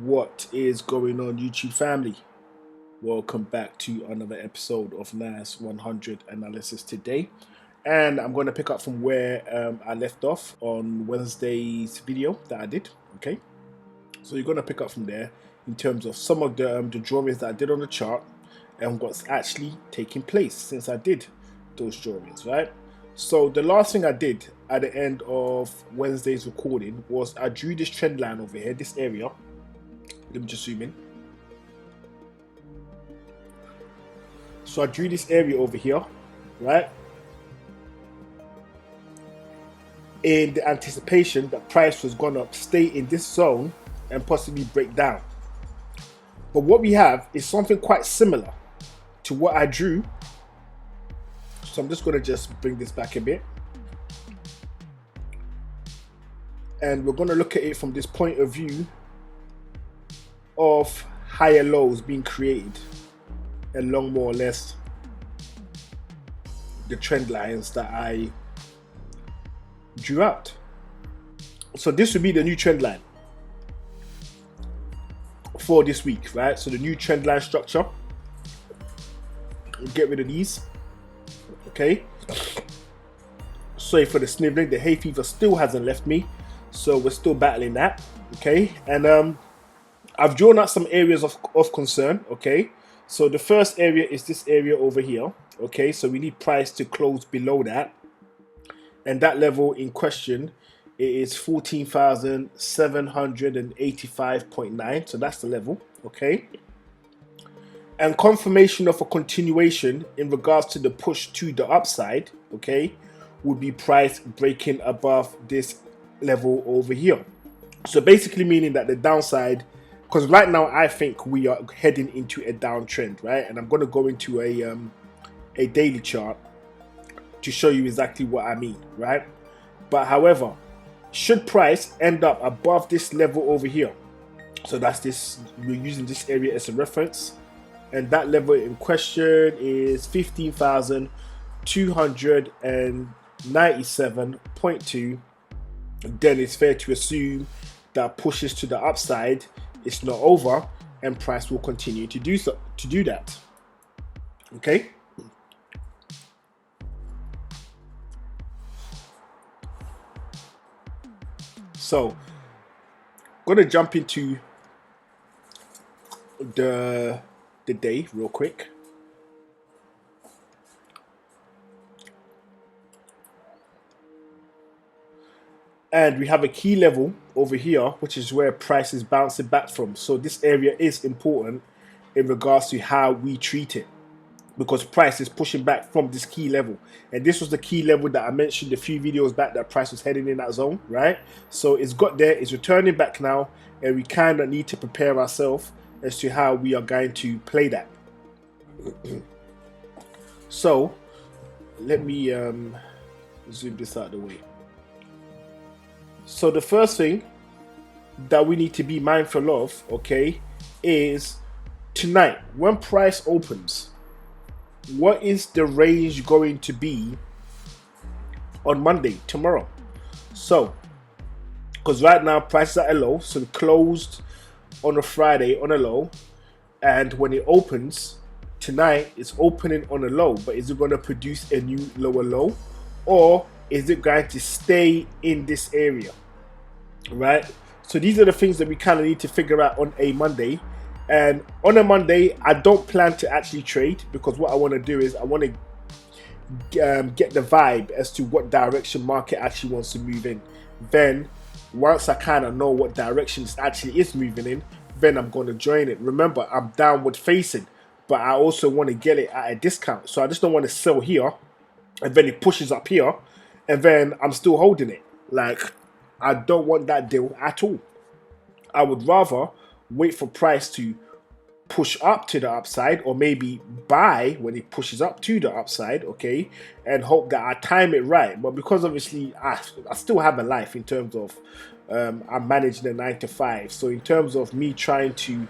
What is going on, YouTube family? Welcome back to another episode of NAS100 analysis today. And I'm going to pick up from where I left off on Wednesday's video that I did. Okay, so you're going to pick up from there in terms of some of the drawings that I did on the chart and what's actually taking place since I did those drawings, right? So the last thing I did at the end of Wednesday's recording was I drew this trend line over here, this area. Let me just zoom in. So I drew this area over here, right? In the anticipation that price was gonna stay in this zone and possibly break down. But what we have is something quite similar to what I drew. So I'm just gonna just bring this back a bit. And we're gonna look at it from this point of view of higher lows being created along more or less the trend lines that I drew out. So this would be the new trend line for this week, right? So the new trend line structure. We'll get rid of these. Okay. Sorry for the sniveling. The hay fever still hasn't left me, so we're still battling that. Okay, and I've drawn out some areas of concern. Okay, so the first area is this area over here. Okay, so we need price to close below that, and that level in question is 14,785.9. So that's the level. Okay, and confirmation of a continuation in regards to the push to the upside. Okay, would be price breaking above this level over here. So basically meaning that the downside, because right now I think we are heading into a downtrend, right? And I'm going to go into a daily chart to show you exactly what I mean, right? But however, should price end up above this level over here, so that's this, we're using this area as a reference, and that level in question is 15,297.2, then it's fair to assume that pushes to the upside, it's not over, and price will continue to do that. Okay, so gonna jump into the day real quick. And we have a key level over here, which is where price is bouncing back from. So this area is important in regards to how we treat it, because price is pushing back from this key level. And this was the key level that I mentioned a few videos back, that price was heading in that zone, right? So it's got there, it's returning back now, and we kind of need to prepare ourselves as to how we are going to play that. So let me zoom this out of the way. So the first thing that we need to be mindful of, okay, is tonight when price opens, what is the range going to be on Monday, tomorrow? So, because right now price is at a low, so it closed on a Friday on a low, and when it opens tonight, it's opening on a low, but is it going to produce a new lower low, or is it going to stay in this area, right? So these are the things that we kind of need to figure out on a Monday. And on a Monday, I don't plan to actually trade, because what I want to do is I want to get the vibe as to what direction market actually wants to move in. Then once I kind of know what direction it actually is moving in, then I'm going to join it. Remember, I'm downward facing, but I also want to get it at a discount. So I just don't want to sell here and then it pushes up here and then I'm still holding it. Like, I don't want that deal at all. I would rather wait for price to push up to the upside, or maybe buy when it pushes up to the upside, okay, and hope that I time it right. But because obviously I still have a life in terms of I'm managing a 9 to 5, so in terms of me trying to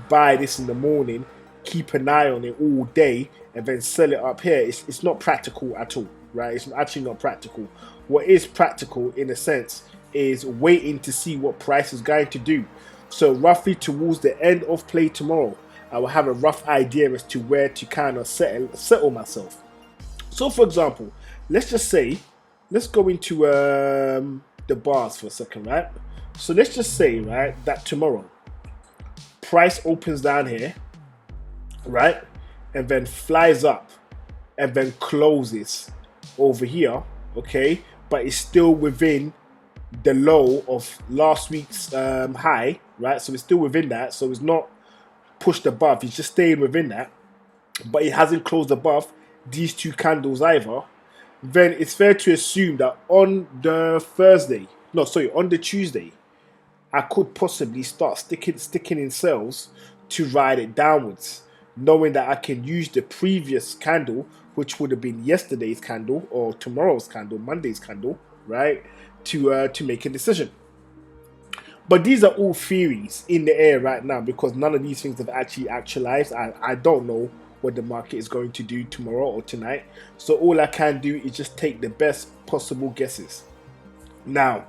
buy this in the morning, keep an eye on it all day, and then sell it up here, it's not practical at all, right? It's actually not practical. What is practical in a sense is waiting to see what price is going to do. So roughly towards the end of play tomorrow, I will have a rough idea as to where to kind of settle myself. So for example, let's just say, let's go into the bars for a second, right? So let's just say, right, that tomorrow price opens down here, right, and then flies up and then closes over here, okay, but it's still within the low of last week's high, right? So it's still within that, so it's not pushed above, it's just staying within that, but it hasn't closed above these two candles either. Then it's fair to assume that on the on the Tuesday, I could possibly start sticking in sales to ride it downwards, knowing that I can use the previous candle, which would have been yesterday's candle or tomorrow's candle, Monday's candle, right, to make a decision. But these are all theories in the air right now because none of these things have actually actualized. I don't know what the market is going to do tomorrow or tonight. So all I can do is just take the best possible guesses. Now,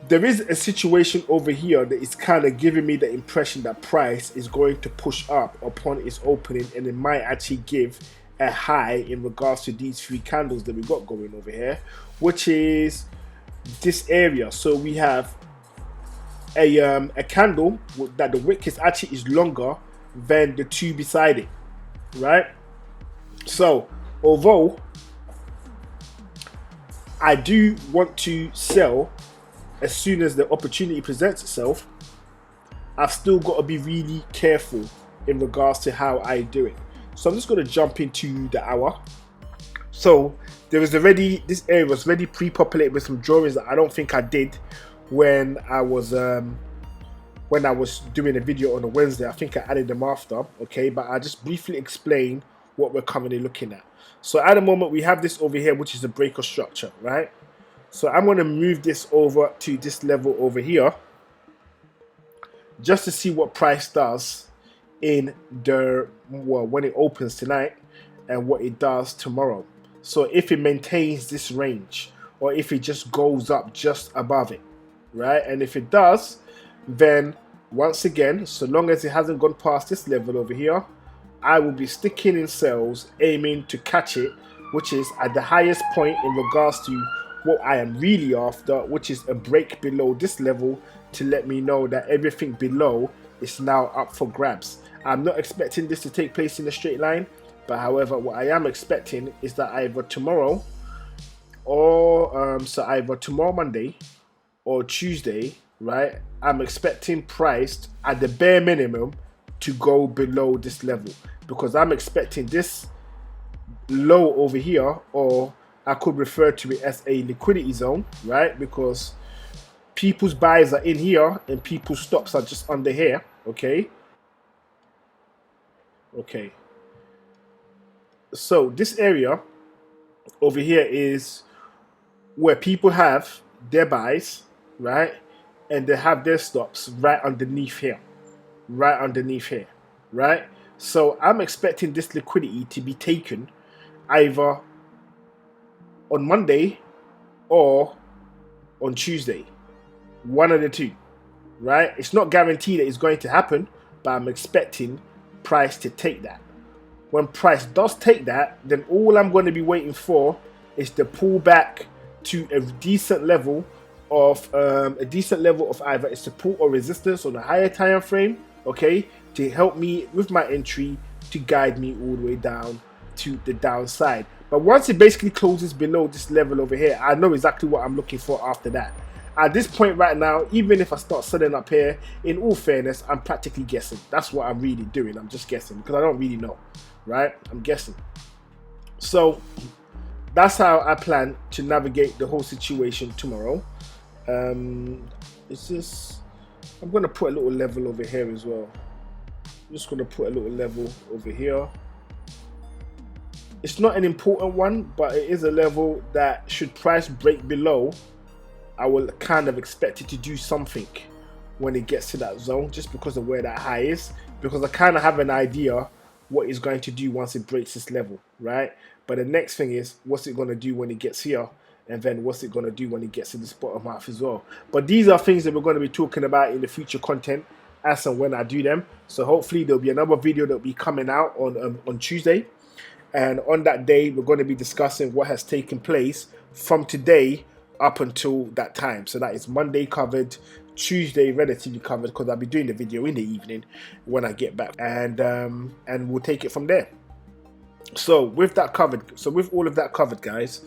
there is a situation over here that is kind of giving me the impression that price is going to push up upon its opening, and it might actually give a high in regards to these three candles that we got going over here, which is this area. So we have a candle that the wick actually is longer than the two beside it, right? So although I do want to sell as soon as the opportunity presents itself, I've still got to be really careful in regards to how I do it. So I'm just going to jump into the hour. So this area was already pre-populated with some drawings that I don't think I did when I was doing a video on a Wednesday. I think I added them after, okay, but I just briefly explain what we're currently looking at. So at the moment we have this over here, which is a breaker structure, right? So I'm going to move this over to this level over here just to see what price does in when it opens tonight and what it does tomorrow. So if it maintains this range or if it just goes up just above it, right? And if it does, then once again, so long as it hasn't gone past this level over here, I will be sticking in sales, aiming to catch it, which is at the highest point in regards to what I am really after, which is a break below this level to let me know that everything below is now up for grabs. I'm not expecting this to take place in a straight line, but however, what I am expecting is that either tomorrow or either tomorrow Monday or Tuesday, right, I'm expecting price at the bare minimum to go below this level, because I'm expecting this low over here, or I could refer to it as a liquidity zone, right? Because people's buys are in here and people's stops are just under here, okay? Okay. So this area over here is where people have their buys, right? And they have their stops right underneath here, right? So I'm expecting this liquidity to be taken either on Monday or on Tuesday, one of the two, right? It's not guaranteed that it's going to happen, but I'm expecting price to take that. When price does take that, then all I'm going to be waiting for is the pullback to a decent level of either a support or resistance on a higher time frame, okay, to help me with my entry, to guide me all the way down to the downside. But once it basically closes below this level over here, I know exactly what I'm looking for after that. At this point right now, even if I start selling up here, in all fairness, I'm practically guessing. That's what I'm really doing. I'm just guessing because I don't really know, right? I'm guessing. So that's how I plan to navigate the whole situation tomorrow. It's just, I'm going to put a little level over here as well. I'm just going to put a little level over here. It's not an important one, but it is a level that should price break below, I will kind of expect it to do something when it gets to that zone, just because of where that high is, because I kind of have an idea what it's going to do once it breaks this level, right? But the next thing is, what's it going to do when it gets here? and then what's it going to do when it gets to this bottom half as well. But these are things that we're going to be talking about in the future content as and when I do them. So hopefully there'll be another video that'll be coming out on Tuesday, and on that day we're going to be discussing what has taken place from today up until that time. So that is Monday covered, Tuesday relatively covered, because I'll be doing the video in the evening when I get back, and we'll take it from there. So with all of that covered, guys,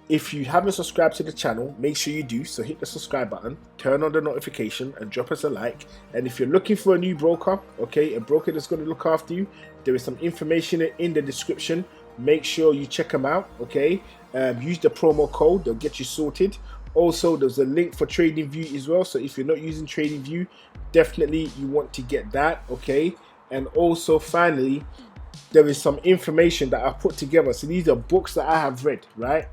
if you haven't subscribed to the channel, make sure you do. So hit the subscribe button, turn on the notification, and drop us a like. And if you're looking for a new broker, okay, a broker that's going to look after you, there is some information in the description. Make sure you check them out, okay. Use the promo code, they'll get you sorted. Also, there's a link for TradingView as well. So if you're not using TradingView, definitely you want to get that, okay. And also, finally, there is some information that I've put together. So these are books that I have read, right,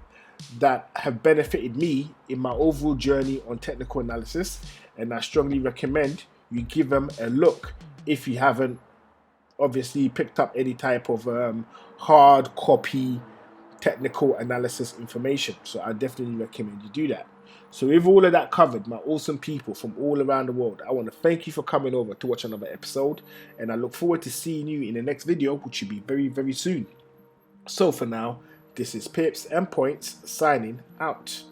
that have benefited me in my overall journey on technical analysis, and I strongly recommend you give them a look if you haven't obviously picked up any type of hard copy technical analysis information. So I definitely recommend you do that. So with all of that covered, my awesome people from all around the world, I want to thank you for coming over to watch another episode, and I look forward to seeing you in the next video, which will be very, very soon. So for now, this is Pips and Points signing out.